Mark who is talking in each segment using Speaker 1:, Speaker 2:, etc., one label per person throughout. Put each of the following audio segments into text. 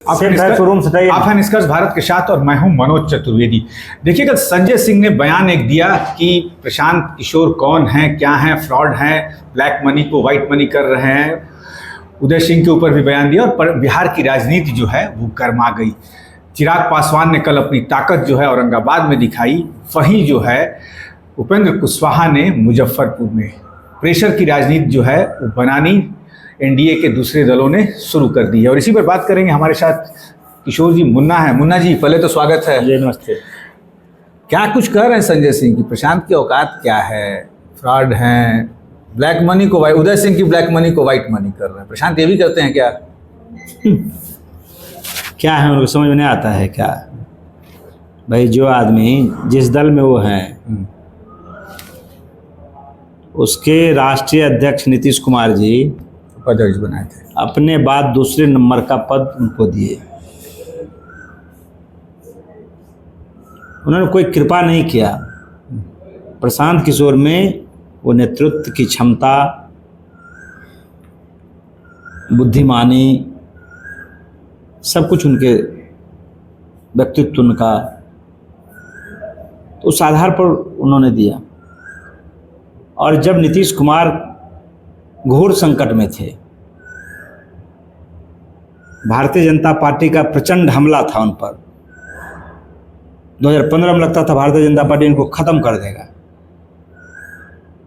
Speaker 1: आप हैं निष्कर्ष भारत के साथ और मैं हूं मनोज चतुर्वेदी। देखिए, कल संजय सिंह ने बयान एक दिया कि प्रशांत किशोर कौन है, क्या है, फ्रॉड है, ब्लैक मनी को व्हाइट मनी कर रहे हैं। उदय सिंह के ऊपर भी बयान दिया और बिहार की राजनीति जो है वो गर्मा गई। चिराग पासवान ने कल अपनी ताकत जो है औरंगाबाद में दिखाई, वहीं जो है उपेंद्र कुशवाहा ने मुजफ्फरपुर में। प्रेशर की राजनीति जो है वो बनानी एनडीए के दूसरे दलों ने शुरू कर दी है और इसी पर बात करेंगे। हमारे साथ किशोर जी मुन्ना है। मुन्ना जी, पहले तो स्वागत है।
Speaker 2: जी नमस्ते।
Speaker 1: क्या कुछ कह रहे हैं संजय सिंह की? प्रशांत की औकात क्या है? फ्रॉड हैं, ब्लैक मनी को वाइट, उदय सिंह की ब्लैक मनी को व्हाइट मनी कर रहे हैं। प्रशांत ये भी करते हैं क्या?
Speaker 2: क्या है उनको समझ में नहीं आता है क्या? भाई, जो आदमी जिस दल में वो हैं उसके राष्ट्रीय अध्यक्ष नीतीश कुमार जी
Speaker 1: अध्यक्ष बनाए थे,
Speaker 2: अपने बाद दूसरे नंबर का पद उनको दिए। उन्होंने कोई कृपा नहीं किया। प्रशांत किशोर में वो नेतृत्व की क्षमता, बुद्धिमानी, सब कुछ उनके व्यक्तित्व उनका, उस आधार पर उन्होंने दिया। और जब नीतीश कुमार घोर संकट में थे, भारतीय जनता पार्टी का प्रचंड हमला था उन पर। 2015 में लगता था भारतीय जनता पार्टी इनको खत्म कर देगा।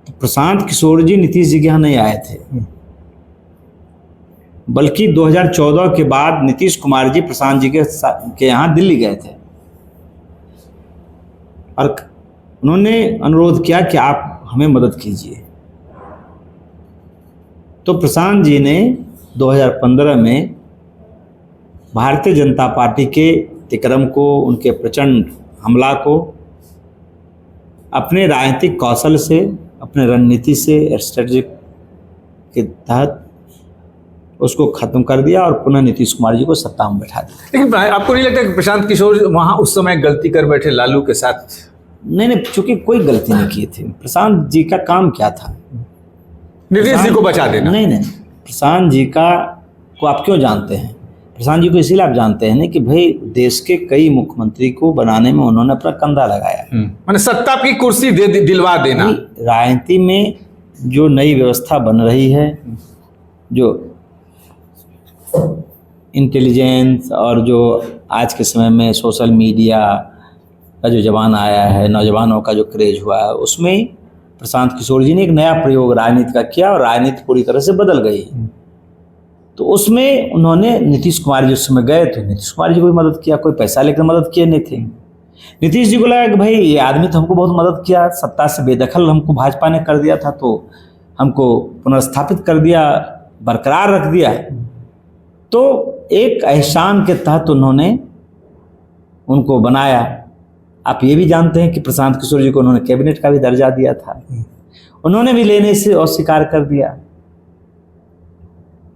Speaker 2: तो प्रशांत किशोर जी नीतीश जी के यहाँ नहीं आए थे, बल्कि 2014 के बाद नीतीश कुमार जी प्रशांत जी के यहाँ दिल्ली गए थे और उन्होंने अनुरोध किया कि आप हमें मदद कीजिए। तो प्रशांत जी ने 2015 में भारतीय जनता पार्टी के तिकरम को, उनके प्रचंड हमला को अपने राजनीतिक कौशल से, अपने रणनीति से, स्ट्रेटजिक के तहत उसको खत्म कर दिया और पुनः नीतीश कुमार जी को सत्ता में बैठा दिया।
Speaker 1: लेकिन आपको नहीं लगता कि प्रशांत किशोर वहाँ उस समय गलती कर बैठे लालू के साथ?
Speaker 2: नहीं, चूंकि कोई गलती नहीं की थी। प्रशांत जी का काम क्या था?
Speaker 1: नीतीश जी को बचा देना।
Speaker 2: नहीं, प्रशांत जी को आप क्यों जानते हैं? प्रशांत जी को इसीलिए आप जानते हैं ना कि भाई देश के कई मुख्यमंत्री को बनाने में उन्होंने अपना कंधा लगाया।
Speaker 1: मैंने सत्ता की कुर्सी दिलवा देना।
Speaker 2: राजनीति में जो नई व्यवस्था बन रही है, जो इंटेलिजेंस और जो आज के समय में सोशल मीडिया का जो जमाना आया है, नौजवानों का जो क्रेज हुआ है, उसमें प्रशांत किशोर जी ने एक नया प्रयोग राजनीति का किया और राजनीति पूरी तरह से बदल गई। तो उसमें उन्होंने नीतीश कुमार जी उस समय गए थे, नीतीश कुमार जी को भी मदद किया, कोई पैसा लेकर मदद किए नहीं थे। नीतीश जी को लगा कि भाई ये आदमी तो हमको बहुत मदद किया, सत्ता से बेदखल हमको भाजपा ने कर दिया था, तो हमको पुनर्स्थापित कर दिया, बरकरार रख दिया। तो एक एहसान के तहत उन्होंने उनको बनाया। आप ये भी जानते हैं कि प्रशांत किशोर जी को उन्होंने कैबिनेट का भी दर्जा दिया था, उन्होंने भी लेने से अस्वीकार कर दिया।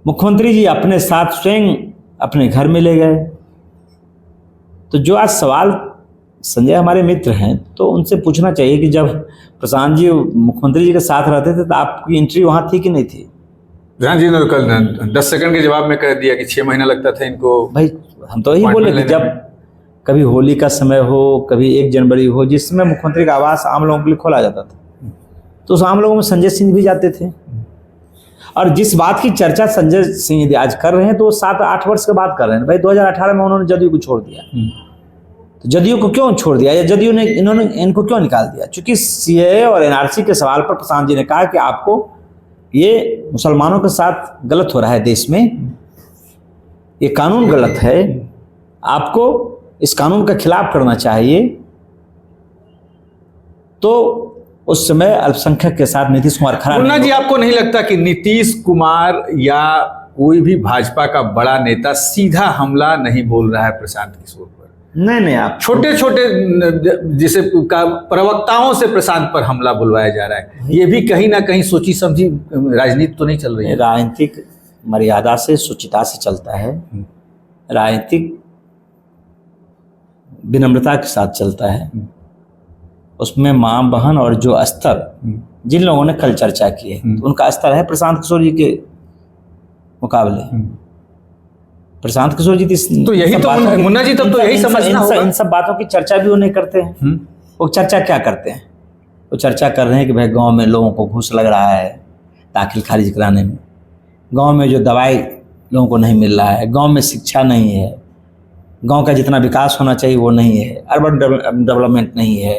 Speaker 2: मुख्यमंत्री जी अपने साथ स्वयं अपने घर में ले गए। तो जो आज सवाल संजय हमारे मित्र हैं, तो उनसे पूछना चाहिए कि जब प्रशांत जी मुख्यमंत्री जी के साथ रहते थे तो आपकी एंट्री वहाँ थी कि नहीं थी?
Speaker 1: प्रधान जी ने कल 10 सेकंड के जवाब में कह दिया कि 6 महीना लगता था इनको। भाई,
Speaker 2: हम तो यही बोले कि जब कभी होली का समय हो, कभी 1 जनवरी हो, जिस समय मुख्यमंत्री का आवास आम लोगों के लिए खोला जाता था, तो उस आम लोगों में संजय सिंह भी जाते थे। और जिस बात की चर्चा संजय सिंह आज कर रहे हैं तो 7-8 वर्ष के बाद कर रहे हैं। भाई 2018 में उन्होंने जदयू को छोड़ दिया। तो जदयू को क्यों छोड़ दिया या जदयू ने इनको क्यों निकाल दिया? चूंकि सीएए और एनआरसी के सवाल पर प्रशांत जी ने कहा कि आपको ये मुसलमानों के साथ गलत हो रहा है, देश में ये कानून गलत है, आपको इस कानून का खिलाफ करना चाहिए। तो उस समय अल्पसंख्यक के साथ नीतीश कुमार खड़ा।
Speaker 1: मुन्ना जी, आपको नहीं लगता कि नीतीश कुमार या कोई भी भाजपा का बड़ा नेता सीधा हमला नहीं बोल रहा है प्रशांत किशोर पर?
Speaker 2: नहीं, आप
Speaker 1: छोटे छोटे जिसे प्रवक्ताओं से प्रशांत पर हमला बुलवाया जा रहा है, ये भी कहीं ना कहीं सोची समझी राजनीति तो नहीं चल रही है?
Speaker 2: राजनीतिक मर्यादा से, शुचिता से चलता है, राजनीतिक विनम्रता के साथ चलता है। उसमें माँ बहन और जो स्तर जिन लोगों ने कल चर्चा की है, तो उनका स्तर है प्रशांत किशोर जी के मुकाबले। प्रशांत किशोर जी
Speaker 1: तो यही तो मुन्ना जी तब तो यही समझना होगा।
Speaker 2: इन सब बातों की चर्चा भी वो नहीं करते हैं। वो चर्चा क्या करते हैं? वो चर्चा कर रहे हैं कि भाई गांव में लोगों को घूस लग रहा है दाखिल खारिज कराने में, गांव में जो दवाई लोगों को नहीं मिल रहा है, गांव में शिक्षा नहीं है, गांव का जितना विकास होना चाहिए वो नहीं है, अर्बन डेवलपमेंट नहीं है,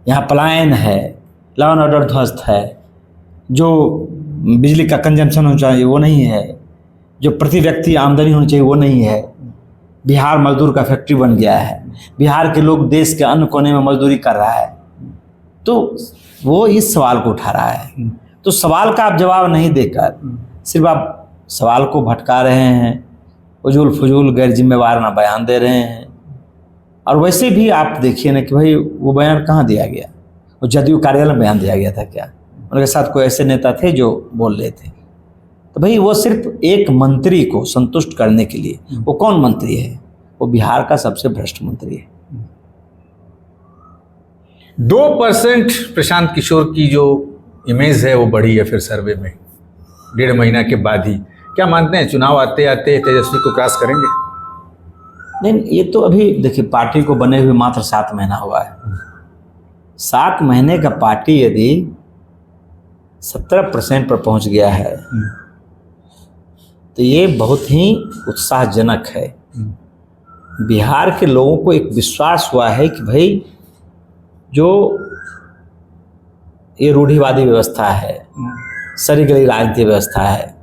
Speaker 2: यहाँ पलायन है, लॉ एंड ऑर्डर ध्वस्त है, जो बिजली का कंजम्पशन होना चाहिए वो नहीं है, जो प्रति व्यक्ति आमदनी होनी चाहिए वो नहीं है। बिहार मजदूर का फैक्ट्री बन गया है, बिहार के लोग देश के अन्य कोने में मजदूरी कर रहा है। तो वो इस सवाल को उठा रहा है। तो सवाल का आप जवाब नहीं देकर सिर्फ आप सवाल को भटका रहे हैं, उजूल फजूल गैर जिम्मेवार ना बयान दे रहे हैं। और वैसे भी आप देखिए ना कि भाई वो बयान कहाँ दिया गया, वो जदयू कार्यालय में बयान दिया गया था क्या? उनके साथ कोई ऐसे नेता थे जो बोल रहे थे? तो भाई वो सिर्फ एक मंत्री को संतुष्ट करने के लिए, वो कौन मंत्री है? वो बिहार का सबसे भ्रष्ट मंत्री है।
Speaker 1: 2% प्रशांत किशोर की जो इमेज है वो बढ़ी है फिर सर्वे में 1.5 महीना के बाद ही। क्या मानते हैं चुनाव आते आते तेजस्वी को क्रॉस करेंगे?
Speaker 2: नहीं, ये तो अभी देखिए पार्टी को बने हुए मात्र 7 महीना हुआ है। 7 महीने का पार्टी यदि 17% पर पहुंच गया है तो ये बहुत ही उत्साहजनक है। बिहार के लोगों को एक विश्वास हुआ है कि भाई जो ये रूढ़िवादी व्यवस्था है, सरी गली राजनीतिक व्यवस्था है,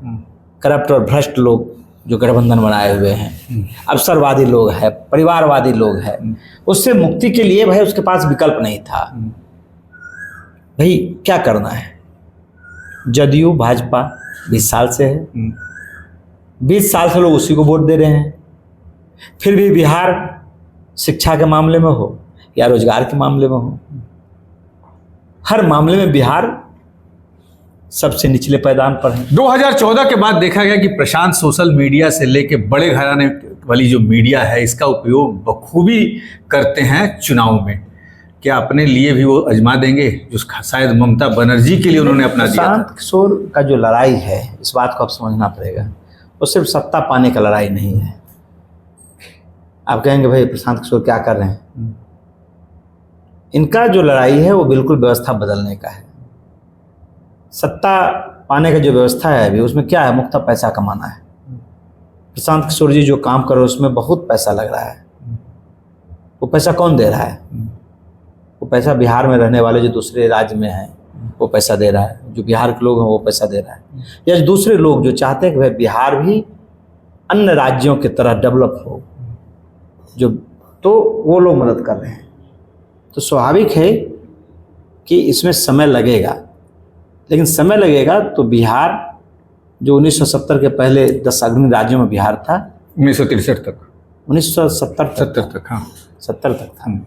Speaker 2: करप्ट और भ्रष्ट लोग जो गठबंधन बनाए हुए हैं, अवसरवादी लोग हैं, परिवारवादी लोग हैं, उससे मुक्ति के लिए भाई उसके पास विकल्प नहीं था। भाई क्या करना है? जदयू भाजपा 20 साल से है, 20 साल से लोग उसी को वोट दे रहे हैं। फिर भी बिहार शिक्षा के मामले में हो या रोजगार के मामले में हो, हर मामले में बिहार सबसे निचले पायदान पर है।
Speaker 1: 2014 के बाद देखा गया कि प्रशांत सोशल मीडिया से लेके बड़े घराने वाली जो मीडिया है इसका उपयोग बखूबी करते हैं चुनाव में। क्या अपने लिए भी वो आजमा देंगे जो शायद ममता बनर्जी के लिए उन्होंने अपना दिया था?
Speaker 2: प्रशांत किशोर का जो लड़ाई है, इस बात को आप समझना पड़ेगा, वो सिर्फ सत्ता पाने का लड़ाई नहीं है। आप कहेंगे भाई प्रशांत किशोर क्या कर रहे हैं? इनका जो लड़ाई है वो बिल्कुल व्यवस्था बदलने का है। सत्ता पाने का जो व्यवस्था है अभी उसमें क्या है? मुफ्त पैसा कमाना है। प्रशांत किशोर जी जो काम कर रहे हैं उसमें बहुत पैसा लग रहा है। वो पैसा कौन दे रहा है? वो पैसा बिहार में रहने वाले जो दूसरे राज्य में हैं वो पैसा दे रहा है, जो बिहार के लोग हैं वो पैसा दे रहा है, या दूसरे लोग जो चाहते हैं कि भाई बिहार भी अन्य राज्यों की तरह डेवलप हो, जो तो वो लोग मदद कर रहे हैं। तो स्वाभाविक है कि इसमें समय लगेगा, लेकिन समय लगेगा तो बिहार जो 1970 के पहले 10 अग्रणी राज्यों में बिहार था,
Speaker 1: 1963 तक,
Speaker 2: 1970
Speaker 1: तक, हाँ
Speaker 2: 70 तक था,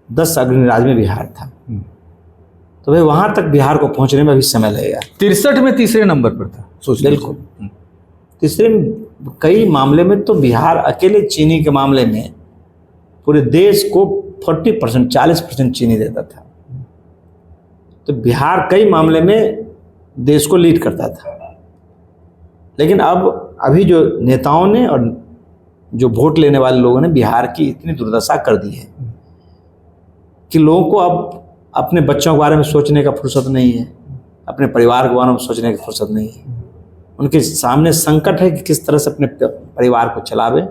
Speaker 2: 10 अग्रणी राज्य में बिहार था। तो भाई वहाँ तक बिहार को पहुँचने में भी समय लगेगा।
Speaker 1: 63 में तीसरे नंबर पर था, सोच
Speaker 2: बिल्कुल। तीसरे कई मामले में तो बिहार अकेले चीनी के मामले में पूरे देश को 40% 40% चीनी देता था। तो बिहार कई मामले में देश को लीड करता था। लेकिन अब अभी जो नेताओं ने और जो वोट लेने वाले लोगों ने बिहार की इतनी दुर्दशा कर दी है कि लोगों को अब अपने बच्चों के बारे में सोचने का फुर्सत नहीं है, अपने परिवार के बारे में सोचने की फुर्सत नहीं है। उनके सामने संकट है कि किस तरह से अपने परिवार को चलावे,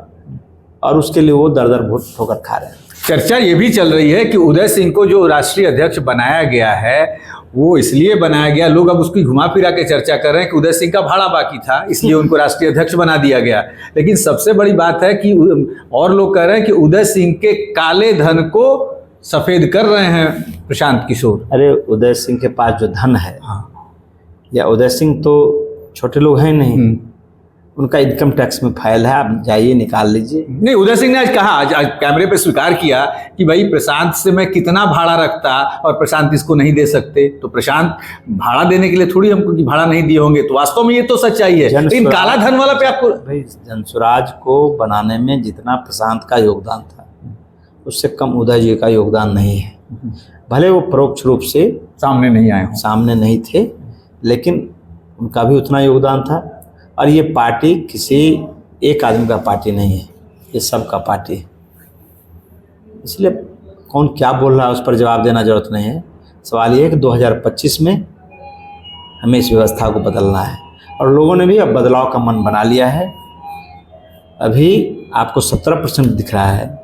Speaker 2: और उसके लिए वो दर दर वोट ठोकर खा रहे हैं।
Speaker 1: चर्चा ये भी चल रही है कि उदय सिंह को जो राष्ट्रीय अध्यक्ष बनाया गया है वो इसलिए बनाया गया, लोग अब उसकी घुमा फिरा के चर्चा कर रहे हैं कि उदय सिंह का भाड़ा बाकी था इसलिए उनको राष्ट्रीय अध्यक्ष बना दिया गया। लेकिन सबसे बड़ी बात है कि और लोग कह रहे हैं कि उदय सिंह के काले धन को सफेद कर रहे हैं प्रशांत किशोर।
Speaker 2: अरे उदय सिंह के पास जो धन है, हाँ, या उदय सिंह तो छोटे लोग हैं नहीं, उनका इनकम टैक्स में फाइल है, आप जाइए निकाल लीजिए।
Speaker 1: नहीं, उदय सिंह ने आज कहा, आज कैमरे पे स्वीकार किया कि भाई प्रशांत से मैं कितना भाड़ा रखता और प्रशांत इसको नहीं दे सकते, तो प्रशांत भाड़ा देने के लिए थोड़ी हमको कि भाड़ा नहीं दिए होंगे। तो वास्तव में ये तो सच्चाई है। लेकिन काला धन वाला पे आपको,
Speaker 2: भाई जनसुराज को बनाने में जितना प्रशांत का योगदान था उससे कम उदय जी का योगदान नहीं है। भले वो परोक्ष रूप से
Speaker 1: सामने नहीं आए,
Speaker 2: सामने नहीं थे, लेकिन उनका भी उतना योगदान था। और ये पार्टी किसी एक आदमी का पार्टी नहीं है, ये सबका पार्टी है। इसलिए कौन क्या बोल रहा है उस पर जवाब देना जरूरत नहीं है। सवाल ये है कि 2025 में हमें इस व्यवस्था को बदलना है, और लोगों ने भी अब बदलाव का मन बना लिया है। अभी आपको 17% दिख रहा है।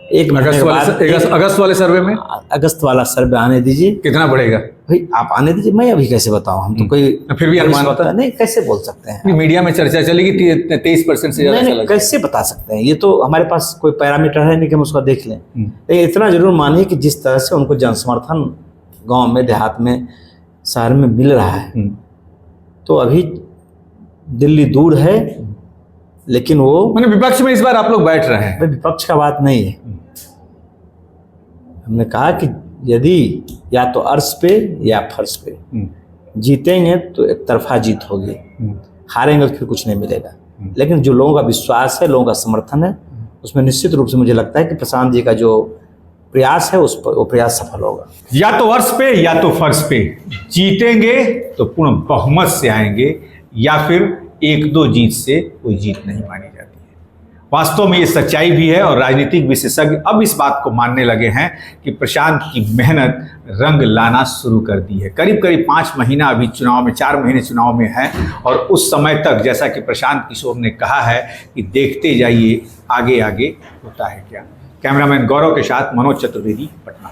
Speaker 2: एक महीने के बाद
Speaker 1: अगस्त वाले सर्वे में
Speaker 2: अगस्त वाला सर्वे आने दीजिए,
Speaker 1: कितना बढ़ेगा?
Speaker 2: भाई आप आने दीजिए, मैं अभी कैसे बताऊं, हम तो कोई
Speaker 1: फिर भी अनुमान होता है
Speaker 2: नहीं, कैसे बोल सकते हैं?
Speaker 1: मीडिया में चर्चा चलेगी 23% से ज्यादा
Speaker 2: नहीं, कैसे बता सकते हैं? ये तो हमारे पास कोई पैरामीटर है नहीं कि हम उसको देख लें। लेकिन इतना जरूर मानिए कि जिस तरह से उनको जनसमर्थन गांव में, देहात में, शहर में मिल रहा है, तो अभी दिल्ली दूर है, लेकिन वो
Speaker 1: मैंने विपक्ष में इस बार आप लोग बैठ रहे हैं।
Speaker 2: विपक्ष का बात नहीं है। हमने कहा कि यदि या तो अर्श पे या फर्श पे जीतेंगे तो एक तरफा जीत होगी, हारेंगे तो फिर कुछ नहीं मिलेगा। लेकिन जो लोगों का विश्वास है, लोगों का समर्थन है, उसमें निश्चित रूप से मुझे लगता है कि प्रशांत जी का जो प्रयास है उस पर वो प्रयास सफल होगा।
Speaker 1: या तो अर्श पे या तो फर्श पे जीतेंगे तो पूर्ण बहुमत से आएंगे, या फिर 1-2 जीत से कोई जीत नहीं मानी जाती है। वास्तव में ये सच्चाई भी है, और राजनीतिक विशेषज्ञ अब इस बात को मानने लगे हैं कि प्रशांत की मेहनत रंग लाना शुरू कर दी है। करीब करीब 5 महीना अभी चुनाव में, 4 महीने चुनाव में है, और उस समय तक जैसा कि प्रशांत किशोर ने कहा है कि देखते जाइए आगे आगे होता है क्या। कैमरामैन गौरव के साथ मनोज चतुर्वेदी, पटना।